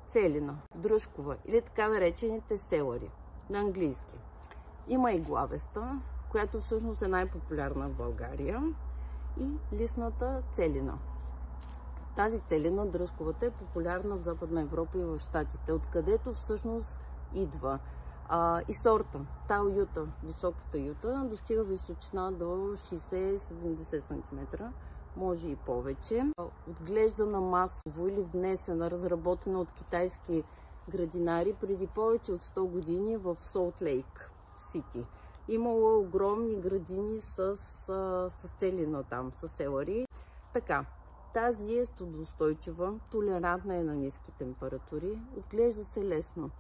целина, дръжкова или така наречените селери на английски. Има и главеста, която всъщност е най-популярна в България, и листната целина. Тази целина, дръжковата, е популярна в Западна Европа и в Щатите, откъдето всъщност идва. И сорта, тал юта, високата юта, достига височина до 60-70 см, може и повече. Отглеждана масово или внесена, разработена от китайски градинари преди повече от 100 години в Солт Лейк Сити. Имало огромни градини с целина там, с селери. Така, тази е студоустойчива, толерантна е на ниски температури, отглежда се лесно.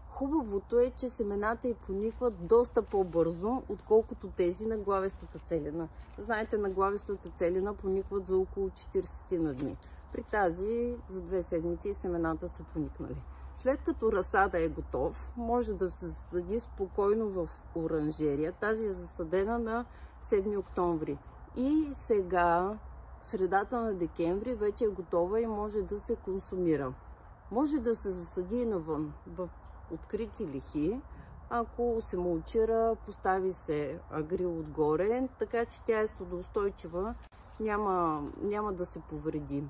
Хубавото е, че семената й поникват доста по-бързо, отколкото тези на главестата целина. Знаете, на главестата целина поникват за около 40 на дни. При тази за 2 седмици семената са поникнали. След като разсада е готов, може да се засади спокойно в оранжерия. Тази е засадена на 7 октомври. И сега, средата на декември, вече е готова и може да се консумира. Може да се засади и навън, в открити лихи. Ако се мулчира, постави се агрил отгоре, така че тя е студоустойчива, няма да се повреди.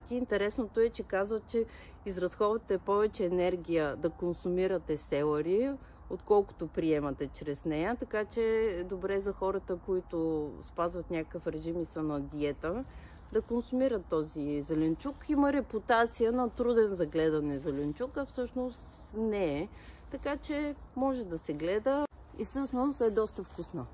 Интересното е, че казват, че изразходвате повече енергия да консумирате селери, отколкото приемате чрез нея, така че е добре за хората, които спазват някакъв режим и са на диета, да консумират този зеленчук. Има репутация на труден за гледане зеленчук, а всъщност не е. Така че може да се гледа и всъщност е доста вкусна.